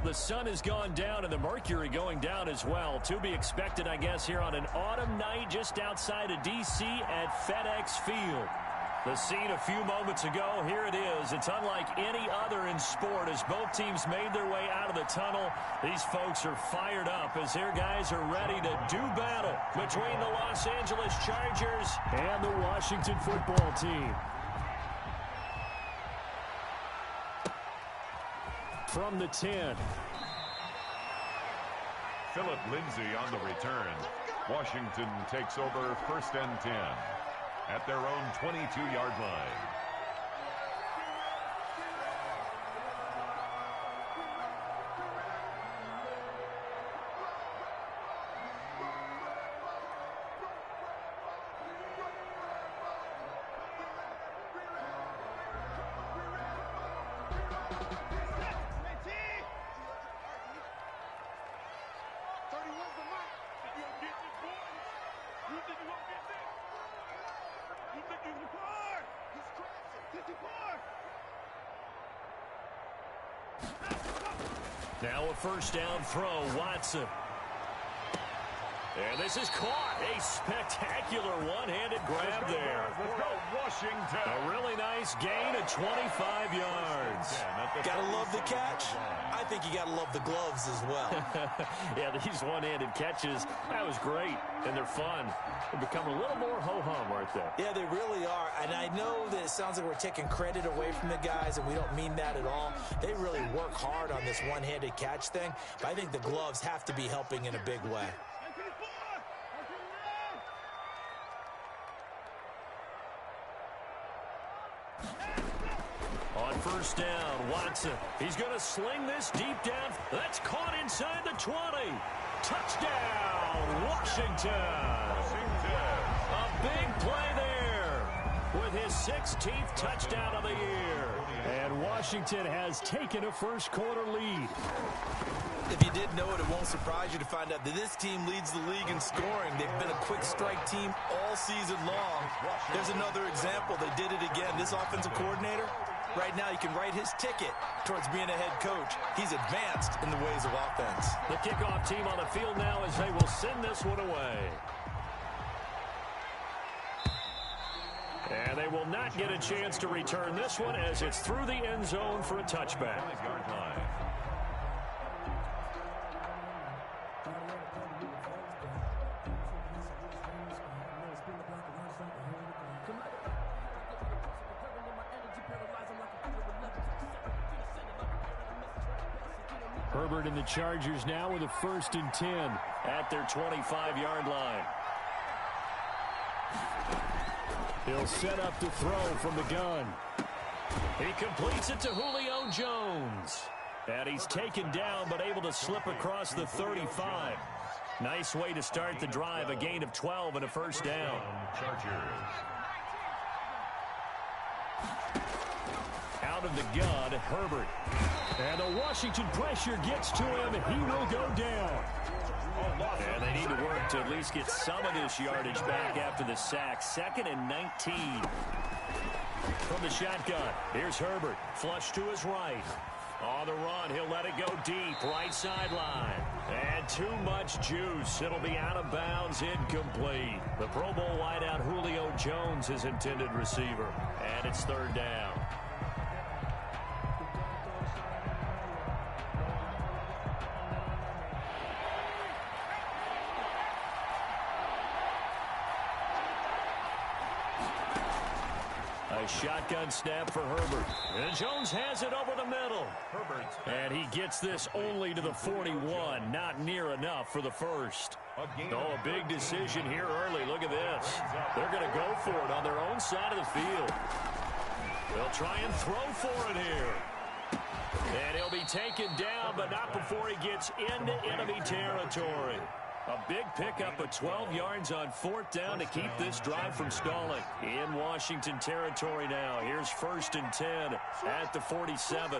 The sun has gone down and the mercury going down as well. To be expected, I guess, here on an autumn night just outside of D.C. at FedEx Field. The scene a few moments ago, here it is. It's unlike any other in sport as both teams made their way out of the tunnel. These folks are fired up as their guys are ready to do battle between the Los Angeles Chargers and the Washington football team. From the 10. Philip Lindsay on the return. Washington takes over 1st and 10 at their own 22-yard line. Now a first down throw, Watson. And this is caught. A spectacular one-handed grab there. Let's go, Washington. A really nice gain of 25 yards. Gotta love the catch. I think you gotta love the gloves as well. Yeah, these one-handed catches, that was great, and they're fun. They become a little more ho-hum right there. Yeah, they really are, and I know that it sounds like we're taking credit away from the guys, and we don't mean that at all. They really work hard on this one-handed catch thing, but I think the gloves have to be helping in a big way. On first down, Watson. He's going to sling this deep down. That's caught inside the 20. Touchdown, Washington. A big play there with his 16th touchdown of the year. And Washington has taken a first-quarter lead. If you did know it, it won't surprise you to find out that this team leads the league in scoring. They've been a quick strike team all season long. There's another example. They did it again. This offensive coordinator, right now, you can write his ticket towards being a head coach. He's advanced in the ways of offense. The kickoff team on the field now as they will send this one away. And they will not get a chance to return this one as it's through the end zone for a touchback. Herbert and the Chargers now with a 1st and 10 at their 25-yard line. He'll set up to throw from the gun. He completes it to Julio Jones. And he's taken down but able to slip across the 35. Nice way to start the drive, a gain of 12 and a first down. Chargers. Out of the gun, Herbert. And the Washington pressure gets to him. He will go down. And they need to work to at least get some of this yardage back after the sack. 2nd and 19. From the shotgun, here's Herbert. Flush to his right. On the run, he'll let it go deep. Right sideline. And too much juice. It'll be out of bounds, incomplete. The Pro Bowl wideout Julio Jones, his intended receiver. And it's 3rd down. Shotgun snap for Herbert. And Jones has it over the middle. And he gets this only to the 41. Not near enough for the first. Oh, a big decision here early. Look at this. They're going to go for it on their own side of the field. They'll try and throw for it here. And he'll be taken down, but not before he gets into enemy territory. A big pickup of 12 yards on 4th down to keep this drive from stalling. In Washington territory now. Here's 1st and 10 at the 47.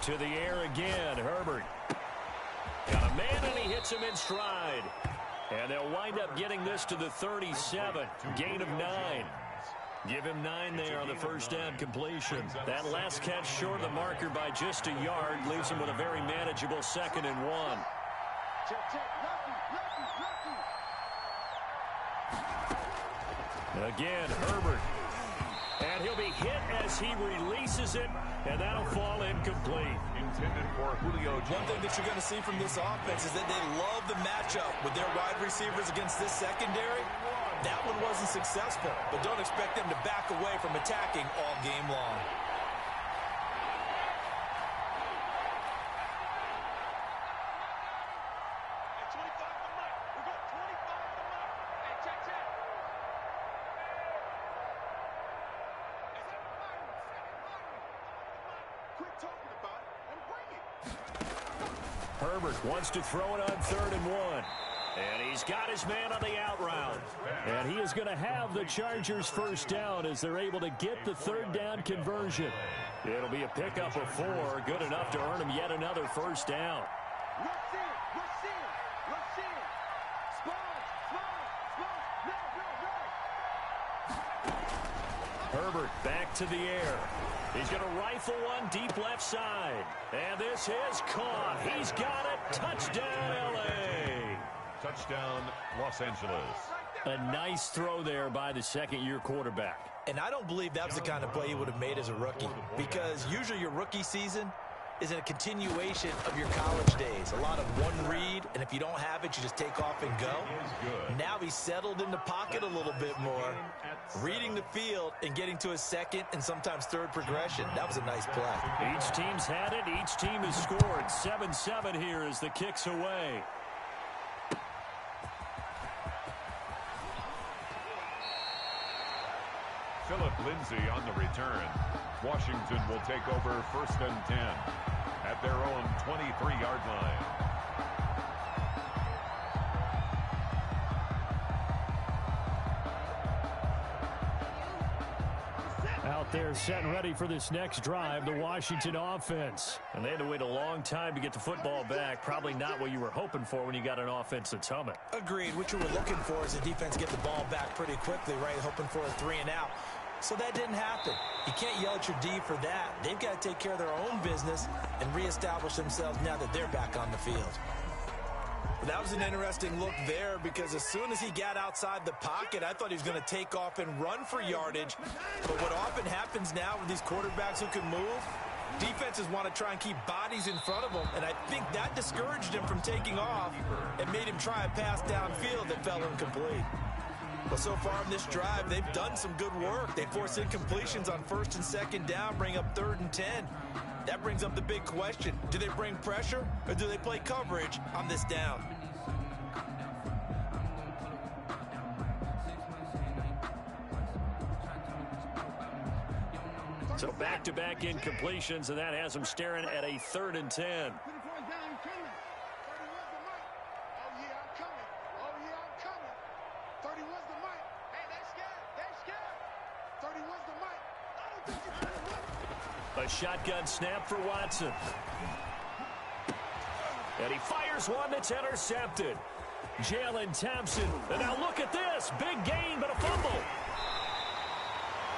To the air again, Herbert. Got a man and he hits him in stride. And they'll wind up getting this to the 37. Gain of 9. Give him 9 there on the first down completion. That last catch short of the marker by just a yard leaves him with a very manageable 2nd and 1. Again, Herbert. And he'll be hit as he releases it, and that'll fall incomplete. Intended for Julio Jones. One thing that you're going to see from this offense is that they love the matchup with their wide receivers against this secondary. That one wasn't successful, but don't expect them to back away from attacking all game long. Herbert wants to throw it on 3rd and 1. And he's got his man on the out route. And he is going to have the Chargers first down as they're able to get the 3rd down conversion. It'll be a pickup of 4, good enough to earn him yet another first down. Herbert back to the air. He's going to rifle one deep left side. And this is caught. He's got it. Touchdown, L.A. Touchdown, Los Angeles. A nice throw there by the second-year quarterback. And I don't believe that was the kind of play he would have made as a rookie, because usually your rookie season is a continuation of your college days. A lot of one read, and if you don't have it, you just take off and go. Now he's settled in the pocket a little bit more, reading the field and getting to his 2nd and sometimes 3rd progression. That was a nice play. Each team's had it. Each team has scored. 7-7 here as the kick's away. Philip Lindsay on the return. Washington will take over 1st and 10 at their own 23-yard line. Out there set and ready for this next drive, the Washington offense. And they had to wait a long time to get the football back. Probably not what you were hoping for when you got an offense that's humming. Agreed. What you were looking for is the defense get the ball back pretty quickly, right? Hoping for a 3 and out. So that didn't happen. You can't yell at your D for that. They've got to take care of their own business and reestablish themselves now that they're back on the field. But that was an interesting look there, because as soon as he got outside the pocket, I thought he was going to take off and run for yardage. But what often happens now with these quarterbacks who can move, defenses want to try and keep bodies in front of them, and I think that discouraged him from taking off and made him try a pass downfield that fell incomplete. Well, so far in this drive, they've done some good work. They force incompletions on 1st and 2nd down, bring up 3rd and 10. That brings up the big question. Do they bring pressure, or do they play coverage on this down? So back-to-back incompletions, and that has them staring at a 3rd and 10. A shotgun snap for Watson. And he fires one that's intercepted. Jalen Thompson. And now look at this. Big gain, but a fumble.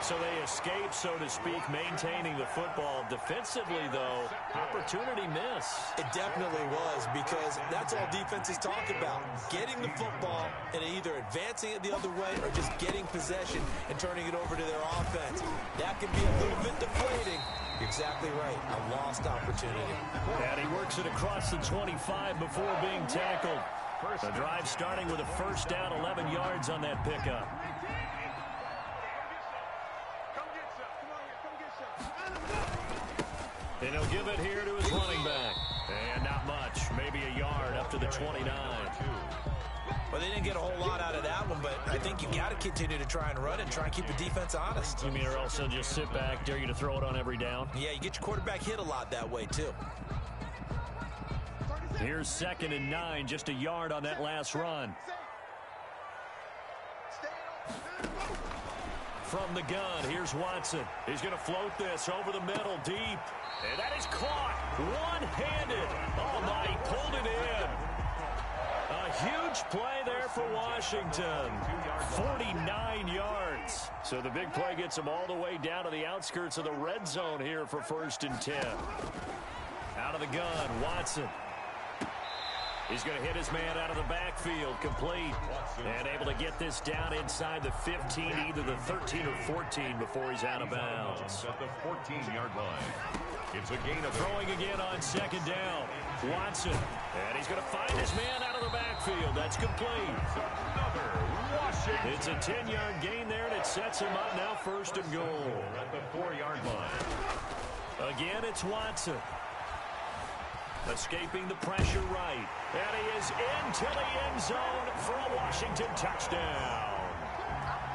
So they escape, so to speak, maintaining the football. Defensively, though, opportunity miss. It definitely was, because that's all defenses talk about. Getting the football and either advancing it the other way or just getting possession and turning it over to their offense. That can be a little bit deflating. You're exactly right. A lost opportunity. And he works it across the 25 before being tackled. The drive starting with a first down, 11 yards on that pickup. And he'll give it here to his running back. And not much. Maybe a yard up to the 29. Well, they didn't get a whole lot out of that one, but I think you got to continue to try and run and try and keep the defense honest. You mean, or else they'll just sit back, dare you to throw it on every down? Yeah, you get your quarterback hit a lot that way, too. Here's 2nd and 9, just a yard on that last run. From the gun, here's Watson. He's going to float this over the middle, deep. And that is caught one-handed. Oh, my, he pulled it in. A huge play there there for Washington. 49 yards. So the big play gets them all the way down to the outskirts of the red zone here for 1st and 10. Out of the gun, Watson. He's going to hit his man out of the backfield, complete. And able to get this down inside the 15, either the 13 or 14 before he's out of bounds. At the 14-yard line. It's a gain of throwing again on 2nd down. Watson. And he's going to find his man out of the backfield. That's complete. another Washington. It's a 10-yard gain there, and it sets him up now 1st and goal. At the 4-yard line. Again, it's Watson. Escaping the pressure right. And he is into the end zone for a Washington touchdown.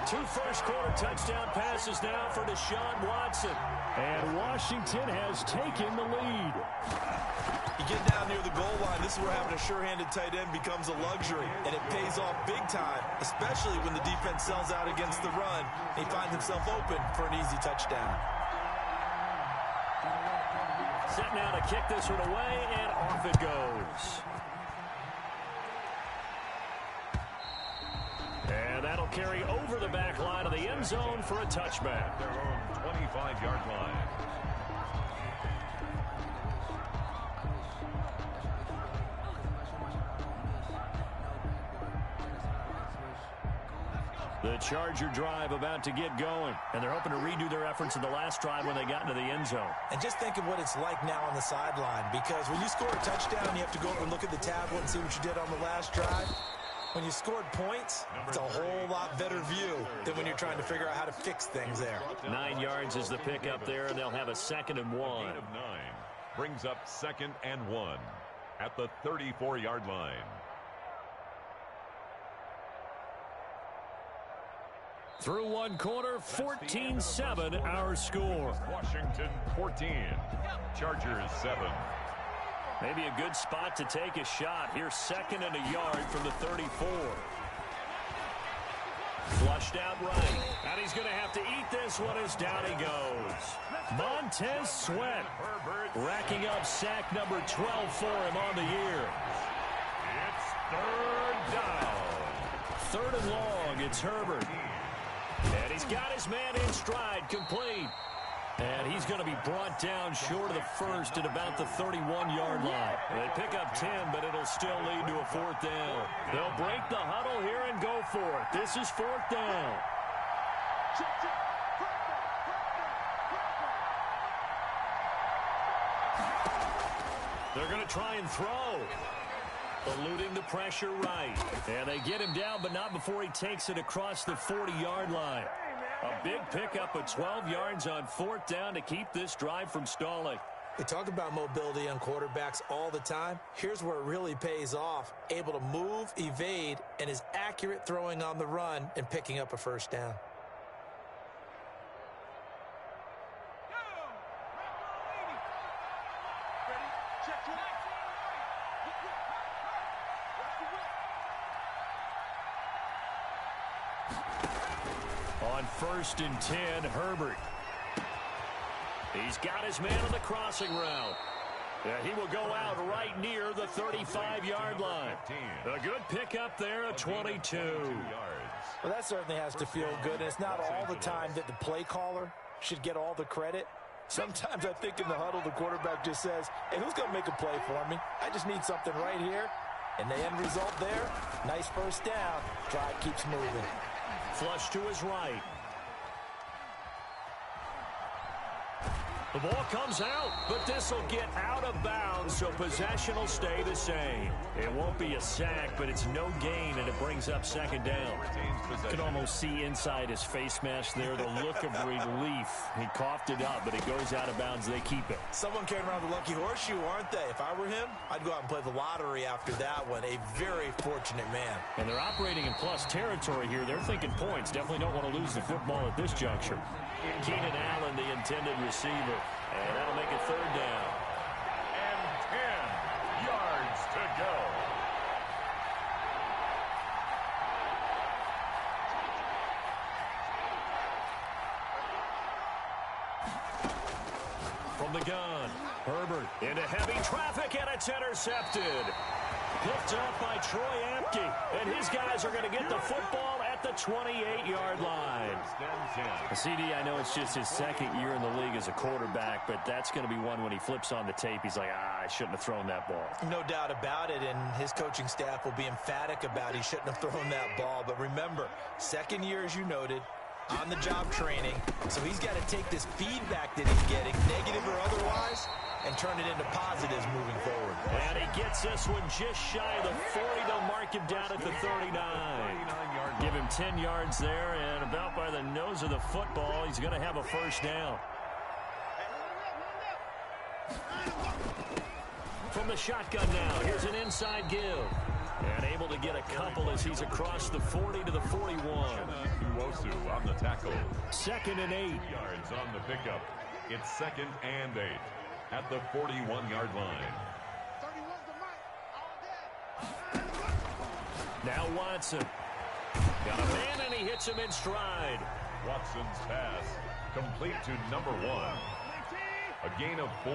2 first-quarter touchdown passes now for Deshaun Watson. And Washington has taken the lead. You get down near the goal line, this is where having a sure-handed tight end becomes a luxury, and it pays off big time, especially when the defense sells out against the run. He finds himself open for an easy touchdown. Set now to kick this one away, and off it goes. And that'll carry over the back line of the end zone for a touchback. Their own 25-yard line. The Charger drive about to get going, and they're hoping to redo their efforts in the last drive when they got into the end zone. And just think of what it's like now on the sideline, because when you score a touchdown, you have to go over and look at the tablet and see what you did on the last drive. When you scored points, it's a whole lot better view than when you're trying to figure out how to fix things there. 9 yards is the pickup there, and they'll have a 2nd and 1. Gain of 9 brings up 2nd and 1 at the 34-yard line. Through 1 quarter, 14-7 our score. Washington 14, Chargers 7. Maybe a good spot to take a shot. Here's 2nd and a yard from the 34. Flushed out right. And he's going to have to eat this one as down he goes. Montez Sweat racking up sack number 12 for him on the year. It's 3rd down. 3rd and long. It's Herbert. And he's got his man in stride, complete. And he's going to be brought down short of the 1st at about the 31-yard line. They pick up 10, but it'll still lead to a 4th down. They'll break the huddle here and go for it. This is 4th down. They're going to try and throw. Eluding the pressure right. And they get him down, but not before he takes it across the 40-yard line. A big pickup of 12 yards on 4th down to keep this drive from stalling. We talk about mobility on quarterbacks all the time. Here's where it really pays off. Able to move, evade, and is accurate throwing on the run and picking up a 1st down. On 1st and 10, Herbert. He's got his man on the crossing route. He will go out right near the 35-yard line. A good pickup there at 22. Well, that certainly has to feel good, and it's not all the time that the play caller should get all the credit. Sometimes I think in the huddle, the quarterback just says, hey, who's going to make a play for me? I just need something right here. And the end result there, nice 1st down. Drive keeps moving. Flush to his right. The ball comes out, but this will get out of bounds, so possession will stay the same. It won't be a sack, but it's no gain, and it brings up 2nd down. You can almost see inside his face mask there the look of relief. He coughed it up, but it goes out of bounds. They keep it. Someone came around the lucky horseshoe, aren't they? If I were him, I'd go out and play the lottery after that one. A very fortunate man. And they're operating in plus territory here. They're thinking points. Definitely don't want to lose the football at this juncture. Keenan Allen, the intended receiver. And that'll make it 3rd down. And 10 yards to go. From the gun, Herbert into heavy traffic, and it's intercepted. Picked up by Troy Apke. and his guys are going to get the football at the 28-yard line. CD, I know it's just his second year in the league as a quarterback, but that's going to be one when he flips on the tape, he's like, I shouldn't have thrown that ball. No doubt about it, and his coaching staff will be emphatic about he shouldn't have thrown that ball. But remember, second year, as you noted, on-the-job training, so he's got to take this feedback that he's getting, negative or otherwise, and turn it into positives moving forward. And he gets this one just shy of the 40. They'll mark him down at the 39. Give him 10 yards there, and about by the nose of the football, he's going to have a first down. From the shotgun now, here's an inside give. And able to get a couple as he's across the 40 to the 41. Uwosu on the tackle. 2nd and 8. Yards on the pickup. It's 2nd and 8 at the 41-yard line. Now Watson. Got a man, and he hits him in stride. Watson's pass complete to number 1. A gain of 4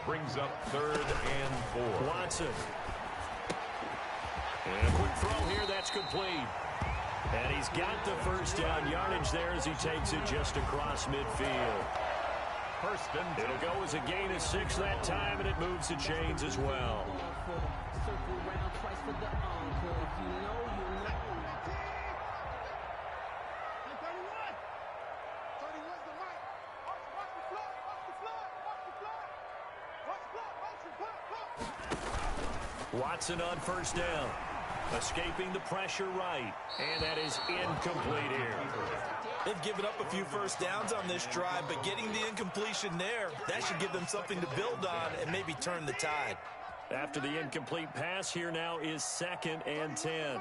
brings up 3rd and 4. Watson. And a quick throw here, that's complete. And he's got the first down yardage there as he takes it just across midfield. It'll go as a gain of 6 that time, and it moves the chains as well. Watson on first down. Escaping the pressure right. And that is incomplete here. They've given up a few first downs on this drive, but getting the incompletion there, that should give them something to build on and maybe turn the tide. After the incomplete pass, here now is 2nd and 10.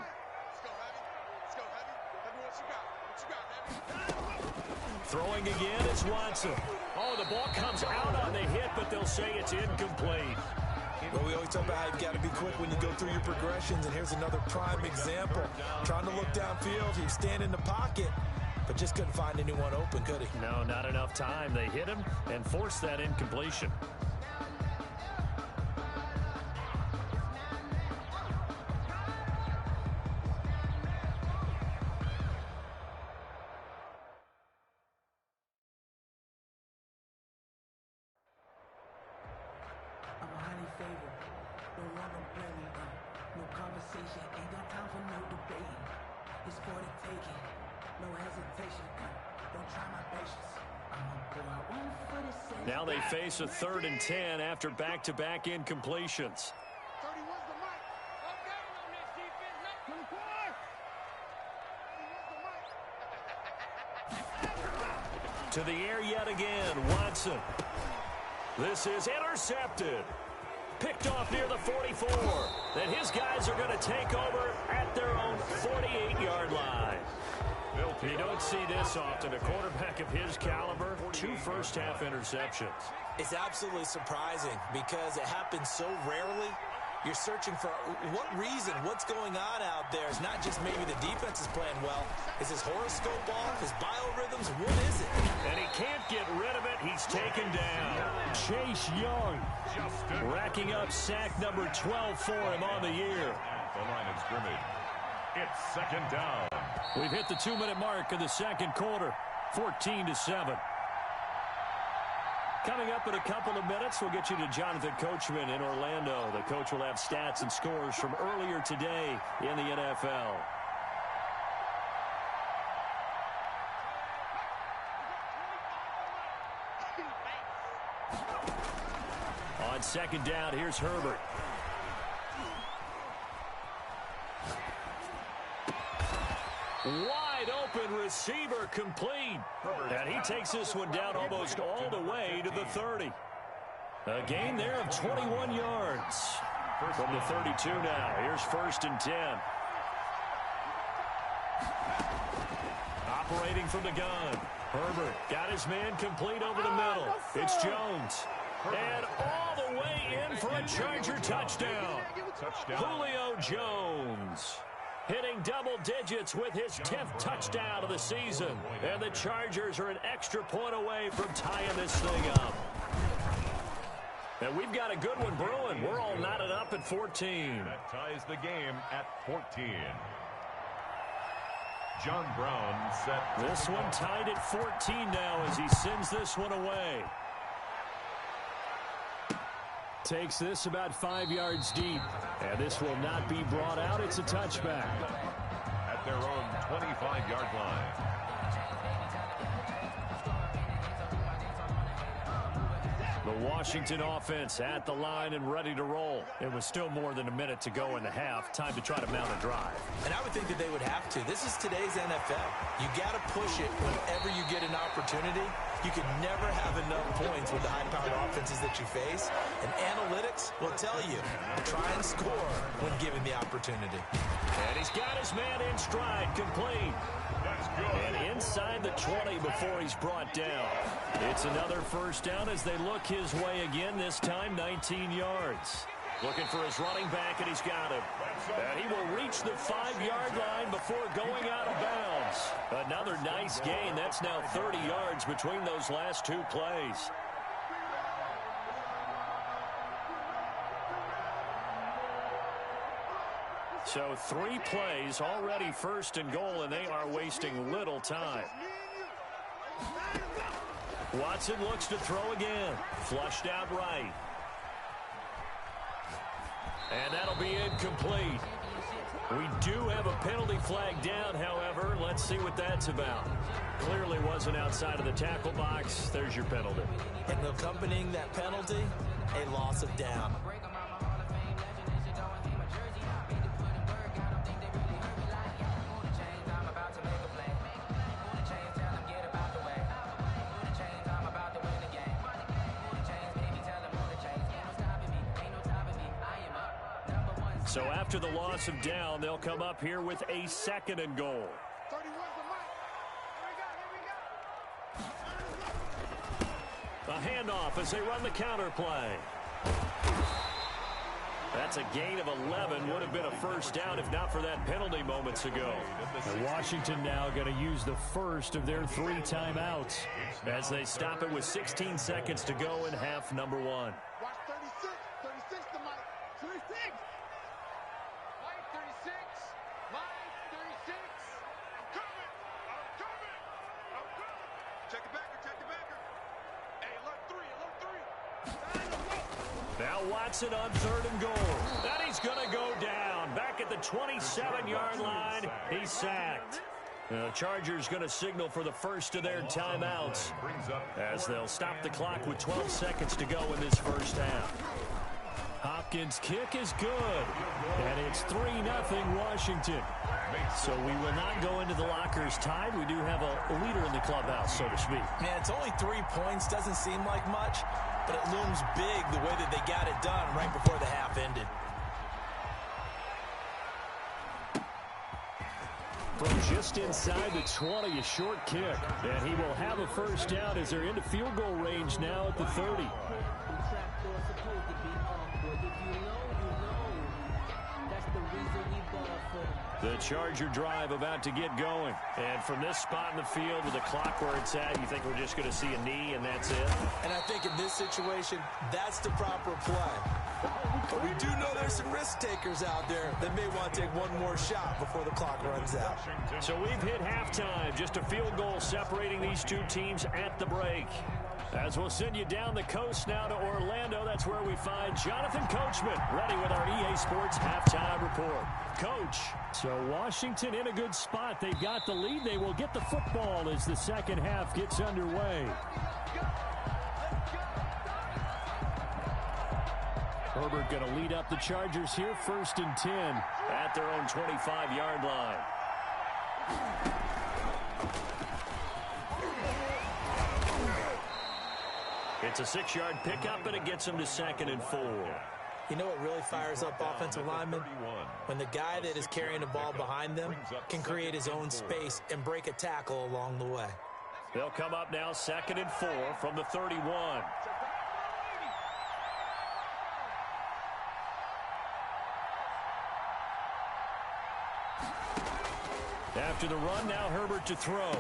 Throwing again is Watson. Oh, the ball comes out on the hit, but they'll say it's incomplete. Well, we always talk about how you've got to be quick when you go through your progressions, and here's another prime example. Trying to look downfield, he was standing in the pocket, but just couldn't find anyone open, could he? No, not enough time. They hit him and forced that incompletion. Now they face a 3rd and 10 after back-to-back incompletions. To the air yet again, Watson. This is intercepted. Picked off near the 44. Then his guys are going to take over at their own 48-yard line. You don't see this often. A quarterback of his caliber, 2 first-half interceptions. It's absolutely surprising because it happens so rarely. You're searching for what reason, what's going on out there. It's not just maybe the defense is playing well. Is his horoscope off, his biorhythms? What is it? And he can't get rid of it. He's taken down. Chase Young racking up sack number 12 for him on the year. The line of scrimmage. It's 2nd down. We've hit the 2-minute mark in the second quarter. 14-7. Coming up in a couple of minutes, we'll get you to Jonathan Coachman in Orlando. The coach will have stats and scores from earlier today in the NFL. On 2nd down, here's Herbert. Wide open receiver complete. And he takes this one down almost all the way to the 30. A gain there of 21 yards. From the 32 now. Here's 1st and 10. Operating from the gun. Herbert got his man complete over the middle. It's Jones. And all the way in for a Charger touchdown. Julio Jones. Hitting double digits with his 10th touchdown of the season. And the Chargers are an extra point away from tying this thing up. And we've got a good one brewing. We're all knotted up at 14. That ties the game at 14. John Brown set. This one tied at 14 now as he sends this one away. Takes this about 5 yards deep. And this will not be brought out. It's a touchback. At their own 25-yard line. The Washington offense at the line and ready to roll. It was still more than a minute to go in the half. Time to try to mount a drive. And I would think that they would have to. This is today's NFL. You got to push it whenever you get an opportunity. You can never have enough points with the high-powered offenses that you face. And analytics will tell you, try and score when given the opportunity. And he's got his man in stride, complete. And inside the 20 before he's brought down. It's another first down as they look his way again, this time 19 yards. Looking for his running back, and he's got him. And he will reach the 5-yard line before going out of bounds. Another nice gain. That's now 30 yards between those last two plays. So 3 plays, already first and goal, and they are wasting little time. Watson looks to throw again. Flushed out right. And that'll be incomplete. We do have a penalty flag down, however. Let's see what that's about. Clearly wasn't outside of the tackle box. There's your penalty. And accompanying that penalty, a loss of down. So after the loss of down, they'll come up here with a 2nd and goal. A handoff as they run the counter play. That's a gain of 11. Would have been a first down if not for that penalty moments ago. And Washington now going to use the first of their 3 timeouts as they stop it with 16 seconds to go in half number 1. Watch 36. 36 to Mike. 36. Mike 36. Mike 36. I'm coming. I'm coming. I'm coming. Check the backer. Check the backer. Hey, look 3. Look 3. Now Watson on 3rd and goal. And he's going to go down. Back at the 27-yard line. He's sacked. The Chargers going to signal for the first of their timeouts as they'll stop the clock with 12 seconds to go in this first half. Hopkins' kick is good. And it's 3-0 Washington. So we will not go into the lockers tied. We do have a leader in the clubhouse, so to speak. Man, it's only 3 points. Doesn't seem like much, but it looms big the way that they got it done right before the half ended. From just inside the 20, a short kick. And he will have a first down as they're into field goal range now at the 30. The Charger drive about to get going. And from this spot in the field with the clock where it's at, you think we're just going to see a knee and that's it? And I think in this situation, that's the proper play. But we do know there's some risk takers out there that may want to take one more shot before the clock runs out. So we've hit halftime. Just a field goal separating these two teams at the break. As we'll send you down the coast now to Orlando, that's where we find Jonathan Coachman, ready with our EA Sports halftime report. Coach, so Washington in a good spot. They've got the lead. They will get the football as the second half gets underway. Herbert going to lead up the Chargers here, 1st and 10 at their own 25-yard line. It's a 6-yard pickup, and it gets them to 2nd and 4. You know what really fires up offensive linemen? When the guy that is carrying the ball behind them can create his own space and break a tackle along the way. They'll come up now 2nd and 4 from the 31. After the run, now Herbert to throw.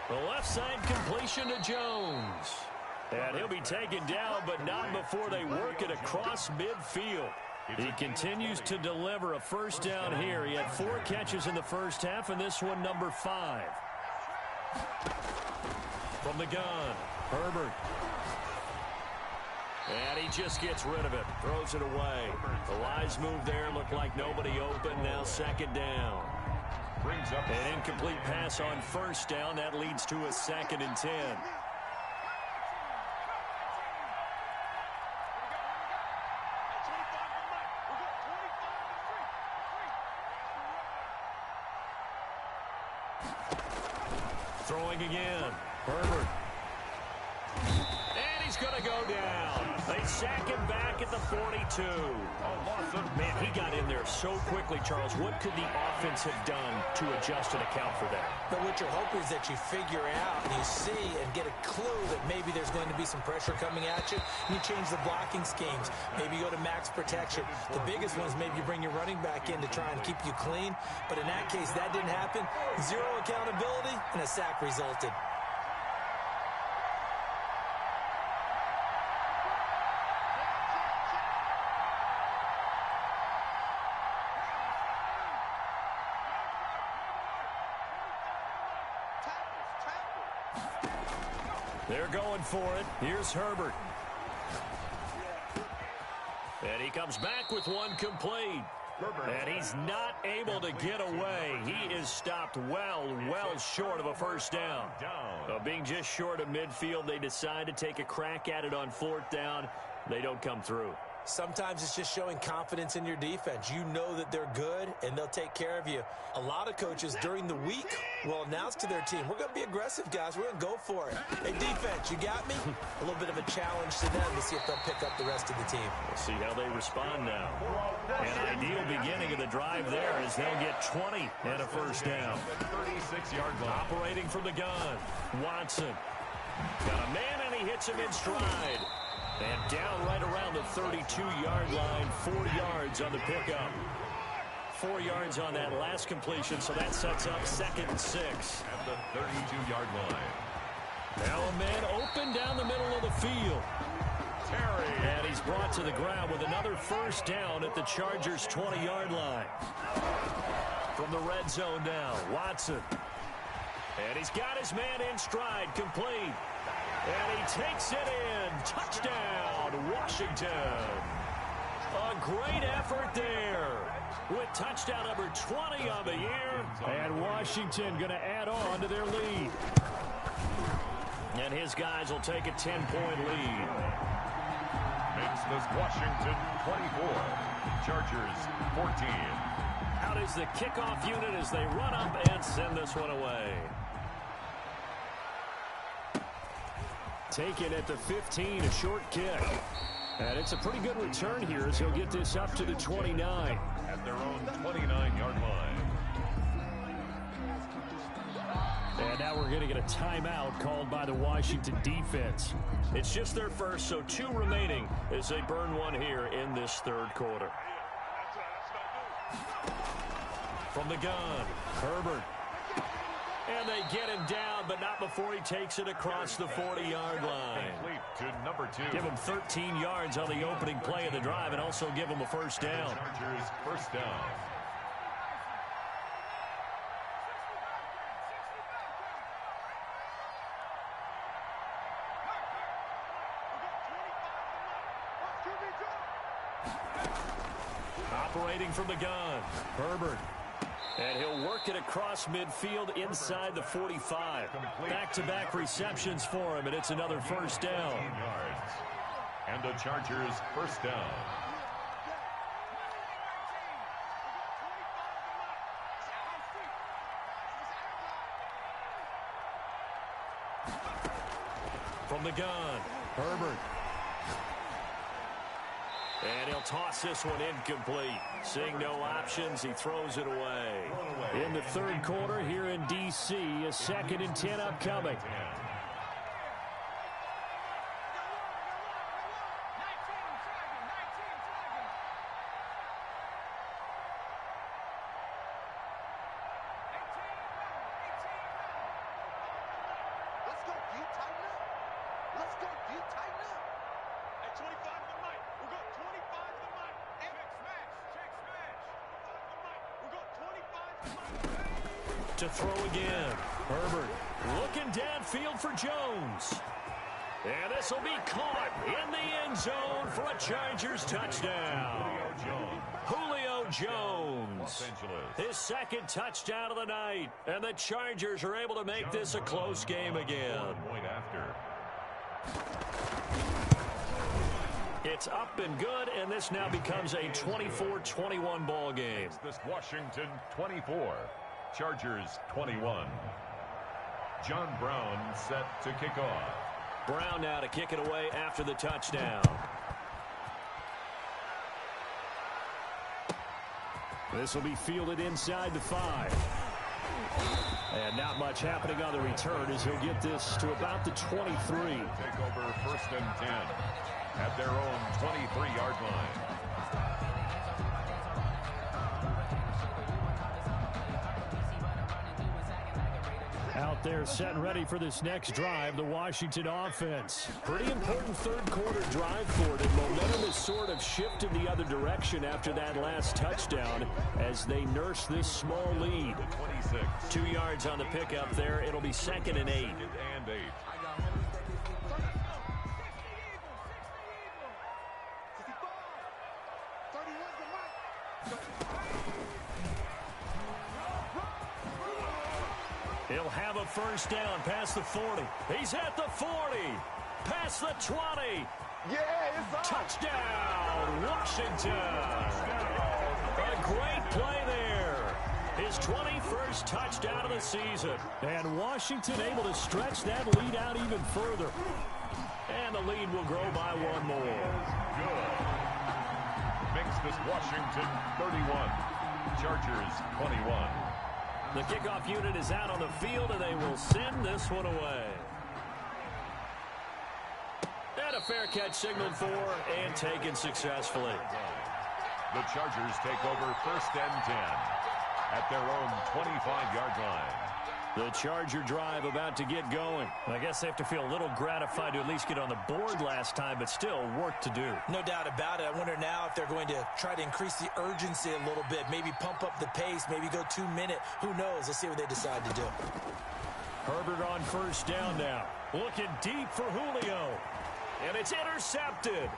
The left side completion to Jones. And he'll be taken down, but not before they work it across midfield. He continues to deliver a first down here. He had 4 catches in the first half, and this one number 5. From the gun, Herbert. And he just gets rid of it, throws it away. The Lions move there, look like nobody open, now second down. Brings up An incomplete pass on first down, that leads to a 2nd and 10. Throwing again, Herbert. And he's going to go down. They sack him back at the 42. Man, he got in there so quickly, Charles. What could the offense have done to adjust and account for that? But what you're hoping is that you figure out and you see and get a clue that maybe there's going to be some pressure coming at you. And you change the blocking schemes. Maybe you go to max protection. The biggest one is maybe you bring your running back in to try and keep you clean. But in that case, that didn't happen. 0 accountability, and a sack resulted. They're going for it. Here's Herbert. And he comes back with one complete. And he's not able to get away. He is stopped well short of a first down. Being just short of midfield, they decide to take a crack at it on 4th down. They don't come through. Sometimes it's just showing confidence in your defense. You know that they're good, and they'll take care of you. A lot of coaches during the week will announce to their team, we're going to be aggressive, guys. We're going to go for it. Hey, defense, you got me? A little bit of a challenge to them to see if they'll pick up the rest of the team. We'll see how they respond now. An ideal beginning of the drive there as they'll get 20 and a first down. 36-yard line. Operating from the gun, Watson. Got a man, and he hits him in stride. And down right around the 32-yard line, 4 yards on the pickup. 4 yards on that last completion, so that sets up 2nd and 6. At the 32-yard line. Now a man open down the middle of the field. Terry. And he's brought to the ground with another first down at the Chargers' 20-yard line. From the red zone now, Watson. And he's got his man in stride, complete. And he takes it in. Touchdown, Washington. A great effort there with touchdown number 20 on the year. And Washington going to add on to their lead. And his guys will take a 10-point lead. Makes this Washington 24. Chargers 14. Out is the kickoff unit as they run up and send this one away. Taken at the 15, a short kick. And it's a pretty good return here as he'll get this up to the 29. At their own 29-yard line. And now we're going to get a timeout called by the Washington defense. It's just their first, so 2 remaining as they burn one here in this 3rd quarter. From the gun, Herbert. And they get him down, but not before he takes it across the 40-yard line. Complete to number 2. Give him 13 yards on the opening play of the drive and also give him a first down. Chargers first down. Operating from the gun, Herbert. And he'll work it across midfield inside the 45. Back-to-back receptions for him, and it's another first down. Yards. And the Chargers first down. From the gun, Herbert. And he'll toss this one incomplete. Seeing no options, he throws it away. In the 3rd quarter here in D.C., a 2nd and 10 upcoming. Let's go deep, tighten up. Let's go deep. To throw again. Herbert looking downfield for Jones. And this will be caught in the end zone for a Chargers touchdown. Julio Jones. His second touchdown of the night. And the Chargers are able to make this a close game again. It's up and good, and this now becomes a 24-21 ball game. This Washington 24, Chargers 21. John Brown set to kick off. Brown now to kick it away after the touchdown. This will be fielded inside the 5. And not much happening on the return as he'll get this to about the 23. Take over 1st and 10 at their own 23-yard line. Out there set and ready for this next drive, the Washington offense. Pretty important third quarter drive for them. Momentum has sort of shifted the other direction after that last touchdown as they nurse this small lead. 2 yards on the pickup there. It'll be 2nd and 8. He'll have a first down past the 40. He's at the 40. Past the 20. Yeah, it's Touchdown, Washington. A great play there. His 21st touchdown of the season. And Washington able to stretch that lead out even further. And the lead will grow by one more. Good. Makes this Washington 31. Chargers 21. The kickoff unit is out on the field, and they will send this one away. And a fair catch signaled for and taken successfully. The Chargers take over 1st and 10 at their own 25-yard line. The Charger drive about to get going. I guess they have to feel a little gratified to at least get on the board last time, but still work to do. No doubt about it. I wonder now if they're going to try to increase the urgency a little bit, maybe pump up the pace, maybe go 2 minute. Who knows? Let's see what they decide to do. Herbert on first down now. Looking deep for Julio. And it's intercepted.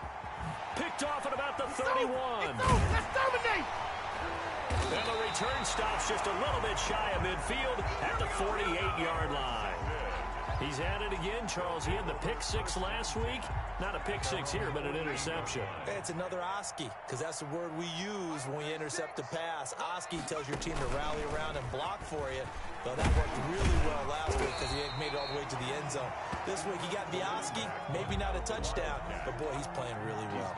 Picked off at about the 31. Let's dominate! And the return stops just a little bit shy of midfield at the 48-yard line. He's at it again, Charles. He had the pick 6 last week. Not a pick 6 here, but an interception. It's another Oski, because that's the word we use when we intercept a pass. Oski tells your team to rally around and block for you. Well, that worked really well last week because he made it all the way to the end zone. This week he got Oski, maybe not a touchdown, but boy, he's playing really well.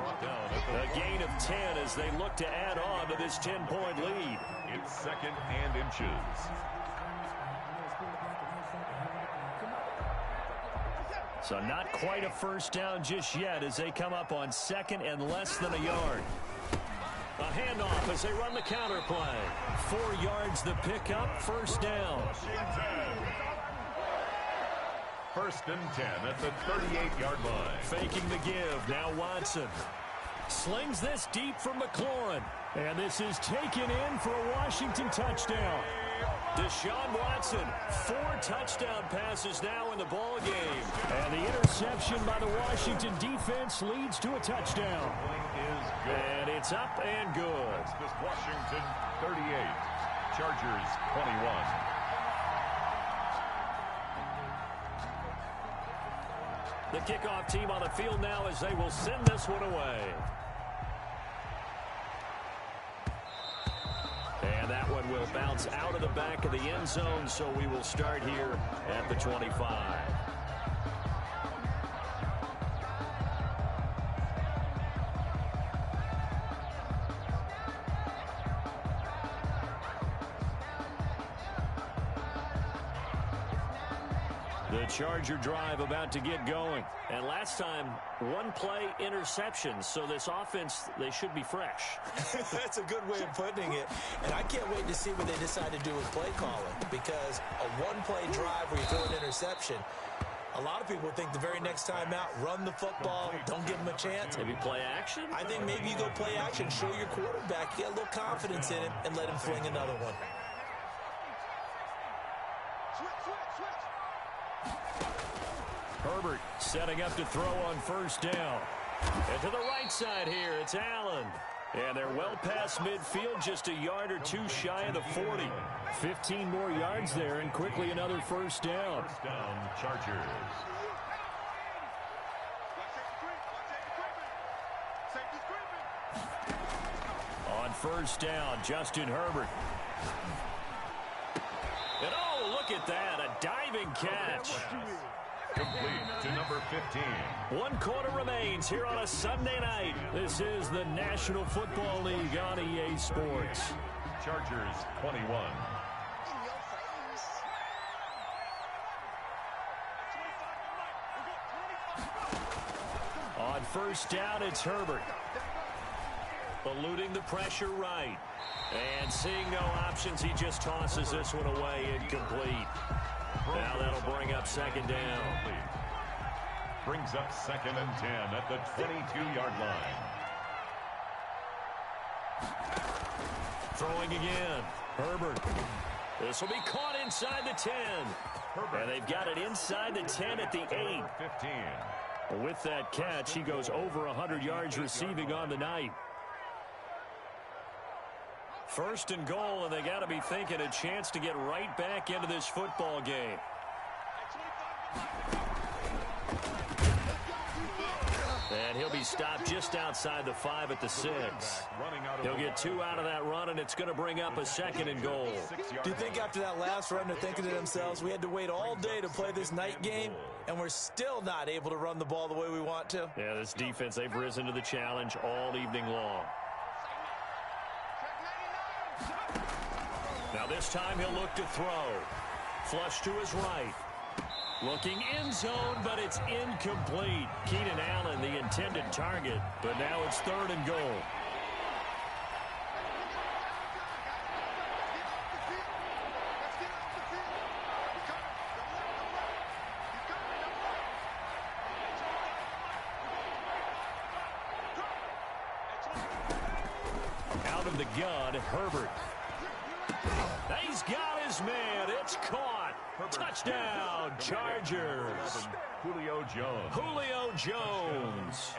A gain of 10 as they look to add on to this 10-point lead. It's 2nd and inches. So not quite a first down just yet as they come up on 2nd and less than a yard. A handoff as they run the counter play. 4 yards the pickup, first down. 1st and 10 at the 38-yard line. Faking the give, now Watson. Slings this deep from McLaurin. And this is taken in for a Washington touchdown. Deshaun Watson, 4 touchdown passes now in the ball game. And the interception by the Washington defense leads to a touchdown. And it's up and good. This Washington 38, Chargers 21. The kickoff team on the field now as they will send this one away. And that one will bounce out of the back of the end zone, so we will start here at the 25. The Charger drive about to get going. And last time, 1 play interception. So this offense, they should be fresh. That's a good way of putting it. And I can't wait to see what they decide to do with play calling. Because a 1-play drive where you throw an interception, a lot of people think the very next time out, run the football, don't give them a chance. Maybe play action? I think maybe you go play action, show your quarterback, get a little confidence in him, and let him fling another one. Herbert setting up to throw on first down. And to the right side here, it's Allen. And they're well past midfield, just a yard or two shy of the 40. 15 more yards there, and quickly another first down. First down, Chargers. On first down, Justin Herbert. And oh, look at that, a diving catch. Complete to number 15. 1 quarter remains here on a Sunday night. This is the National Football League on EA Sports. Chargers 21. On first down, it's Herbert. Eluding the pressure right. And seeing no options, he just tosses this one away, incomplete. Now that'll bring up second down. Brings up 2nd and 10 at the 22-yard line. Throwing again. Herbert. This will be caught inside the 10. And they've got it inside the 10 at the 8. 15. With that catch, he goes over 100 yards receiving on the night. First and goal, and they got to be thinking a chance to get right back into this football game. And he'll be stopped just outside the 5 at the 6. He'll get 2 out of that run, and it's going to bring up a 2nd and goal. Do you think after that last run they're thinking to themselves, we had to wait all day to play this night game, and we're still not able to run the ball the way we want to? Yeah, this defense, they've risen to the challenge all evening long. Now this time he'll look to throw. Flush to his right. Looking end zone, but it's incomplete. Keenan Allen, the intended target, but now it's 3rd and goal. Out of the gun, Herbert. He's got his man. It's caught. Touchdown, Chargers. Julio Jones. Julio Jones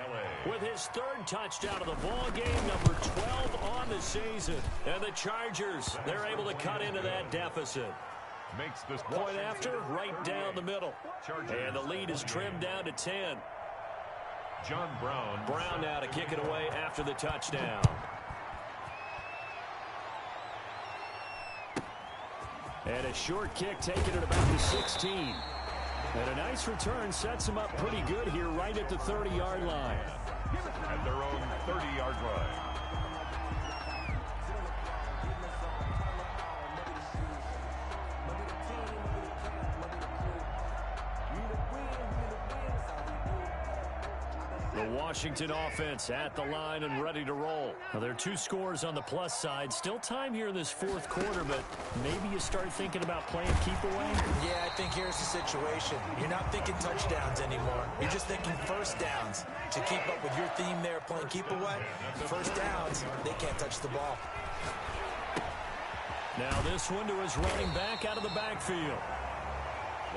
with his 3rd touchdown of the ball game, number 12 on the season. And the Chargers, they're able to cut into that deficit. Makes this Point after, right down the middle. And the lead is trimmed down to 10. John Brown. Brown now to kick it away after the touchdown. And a short kick taken at about the 16. And a nice return sets him up pretty good here right at the 30-yard line. At their own 30-yard line. The Washington offense at the line and ready to roll. Now, there are 2 scores on the plus side. Still time here in this 4th quarter, but maybe you start thinking about playing keep away? Yeah, I think here's the situation. You're not thinking touchdowns anymore. You're just thinking first downs. To keep up with your theme there, playing keep away, first downs, they can't touch the ball. Now this one to his running back out of the backfield.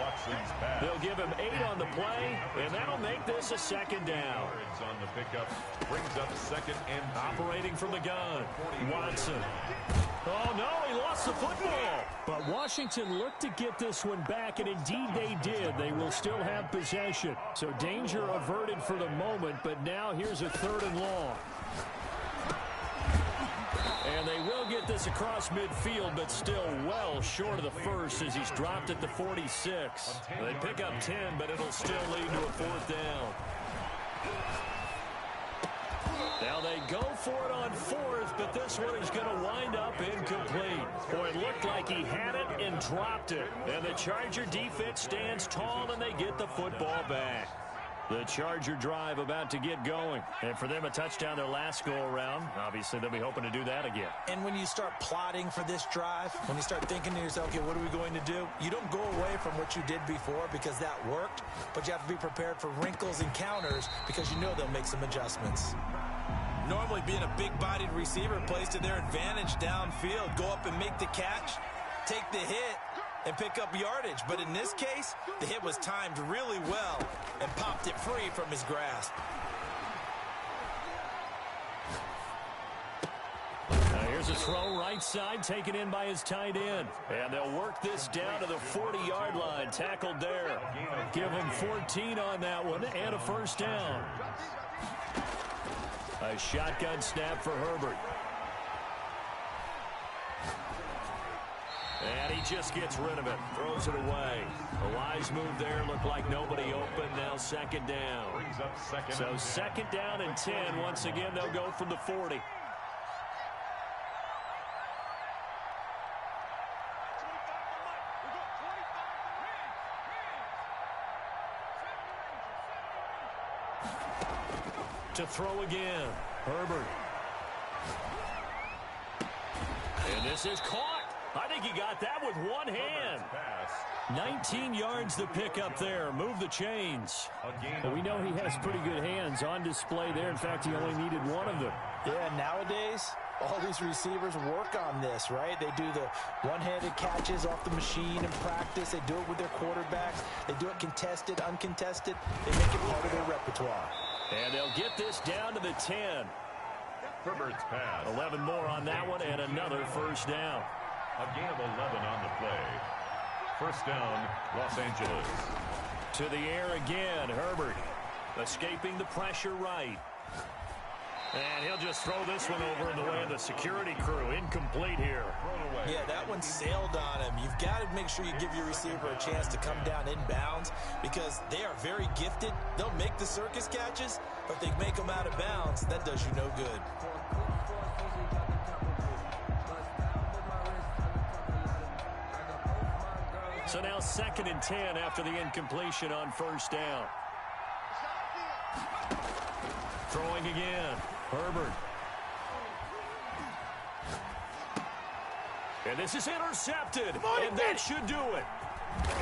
Watson's pass. They'll give him 8 on the play, and that'll make this a 2nd down. On the pickup, brings up 2nd and 2. Operating from the gun, Watson. Oh, no, he lost the football. But Washington looked to get this one back, and indeed they did. They will still have possession. So danger averted for the moment, but now here's a 3rd and long. And they will get this across midfield, but still well short of the first as he's dropped at the 46. They pick up 10, but it'll still lead to a 4th down. Now they go for it on 4th, but this one is going to wind up incomplete. Boy, it looked like he had it and dropped it. And the Charger defense stands tall, and they get the football back. The Charger drive about to get going. And for them, a touchdown their last go-around. Obviously, they'll be hoping to do that again. And when you start plotting for this drive, when you start thinking to yourself, okay, what are we going to do? You don't go away from what you did before because that worked, but you have to be prepared for wrinkles and counters because you know they'll make some adjustments. Normally, being a big-bodied receiver plays to their advantage downfield. Go up and make the catch, take the hit, and pick up yardage. But in this case, the hit was timed really well and popped it free from his grasp. Here's a throw right side, taken in by his tight end. And they'll work this down to the 40-yard line. Tackled there. Give him 14 on that one and a first down. A shotgun snap for Herbert. And he just gets rid of it. Throws it away. A wise move there. Looked like nobody open. Now second down. So second down and 10. Once again, they'll go from the 40. To throw again. Herbert. And this is caught. I think he got that with one hand. 19 yards to pick up there. Move the chains. Well, we know he has pretty good hands on display there. In fact, he only needed one of them. Yeah, nowadays, all these receivers work on this, right? They do the one-handed catches off the machine in practice. They do it with their quarterbacks. They do it contested, uncontested. They make it part of their repertoire. And they'll get this down to the 10. Herbert's pass. 11 more on that one and another first down. A gain of 11 on the play. First down, Los Angeles. To the air again, Herbert. Escaping the pressure right. And he'll just throw this one over in the way of the security crew. Incomplete here. Yeah, that one sailed on him. You've got to make sure you give your receiver a chance to come down inbounds because they are very gifted. They'll make the circus catches, but if they make them out of bounds, that does you no good. So now second and 10 after the incompletion on first down. Throwing again. Herbert. And this is intercepted. And that should do it.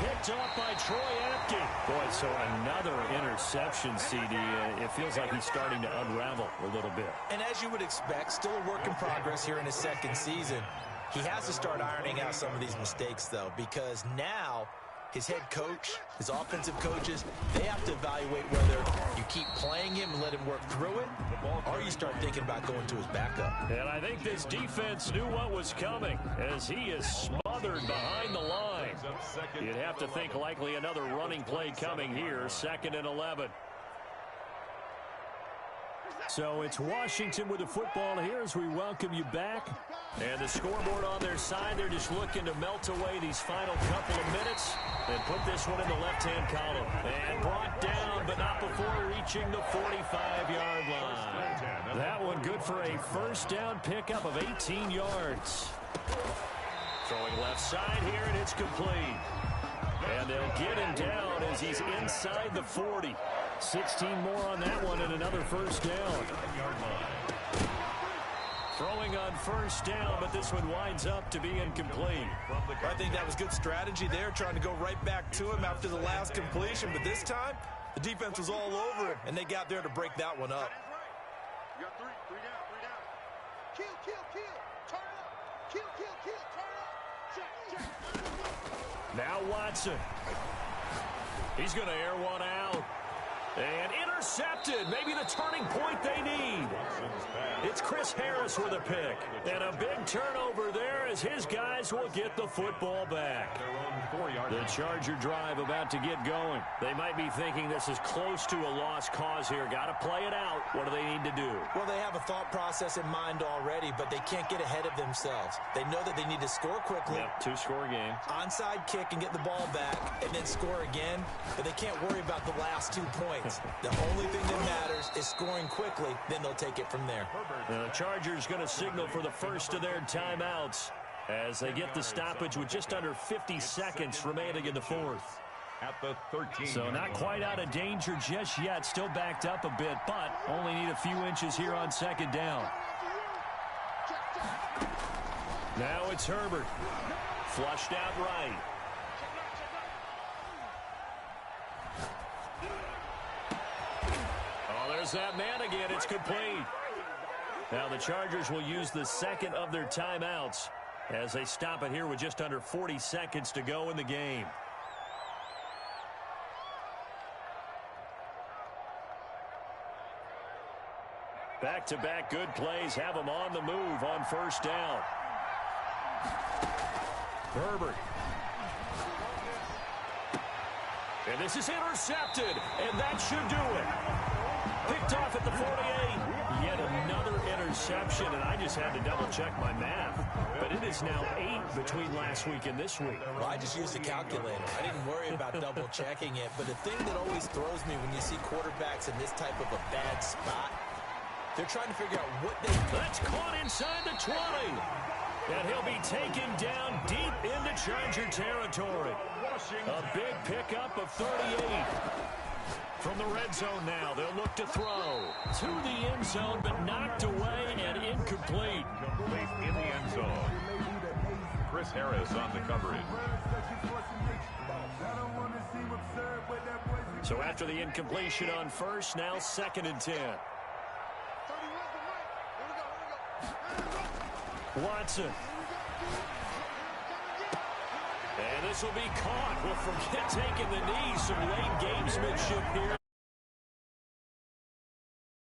Picked off by Troy Apke. Boy, so another interception, CD. It feels like he's starting to unravel a little bit. And as you would expect, still a work in progress here in his second season. He has to start ironing out some of these mistakes, though, because now his head coach, his offensive coaches, they have to evaluate whether you keep playing him and let him work through it, or you start thinking about going to his backup. And I think this defense knew what was coming as he is smothered behind the line. You'd have to think likely another running play coming here, second and 11. So it's Washington with the football here as we welcome you back. And the scoreboard on their side, they're just looking to melt away these final couple of minutes and put this one in the left-hand column. And brought down, but not before reaching the 45-yard line. That one good for a first down pickup of 18 yards. Throwing left side here, and it's complete. And they'll get him down as he's inside the 40. 16 more on that one and another first down. Throwing on first down, but this one winds up to be incomplete. I think that was good strategy there, trying to go right back to him after the last completion. But this time, the defense was all over him, and they got there to break that one up. You got three down. Kill, turn up. Kill, turn up. Check. Now Watson. He's going to air one out. And intercepted. Maybe the turning point they need. It's Chris Harris with a pick. And a big turnover there as his guys will get the football back. The Charger drive about to get going. They might be thinking this is close to a lost cause here. Got to play it out. What do they need to do? Well, they have a thought process in mind already, but they can't get ahead of themselves. They know that they need to score quickly. Yep, two-score game. Onside kick and get the ball back and then score again, but they can't worry about the last 2 points. The only thing that matters is scoring quickly, then they'll take it from there. The Chargers going to signal for the first of their timeouts as they get the stoppage with just under 50 seconds remaining in the fourth. At the 13. So not quite out of danger just yet. Still backed up a bit, but only need a few inches here on second down. Now it's Herbert. Flushed out right. Oh, there's that man again. It's complete. Now the Chargers will use the second of their timeouts as they stop it here with just under 40 seconds to go in the game. Back-to-back good plays have them on the move on first down. Herbert. And this is intercepted, and that should do it. Picked off at the 48. Yet another interception, and I just had to double-check my math. But it is now 8 between last week and this week. Well, I just used a calculator. I didn't worry about double-checking it. But the thing that always throws me when you see quarterbacks in this type of a bad spot, they're trying to figure out what they... That's caught inside the 20. And he'll be taken down deep into Charger territory. A big pickup of 38. From the red zone now, they'll look to throw. To the end zone, but knocked away and incomplete. Complete in the end zone. Chris Harris on the coverage. So after the incompletion on first, now 2nd and 10. Watson. And this will be caught. We'll forget taking the knee. Some late gamesmanship here.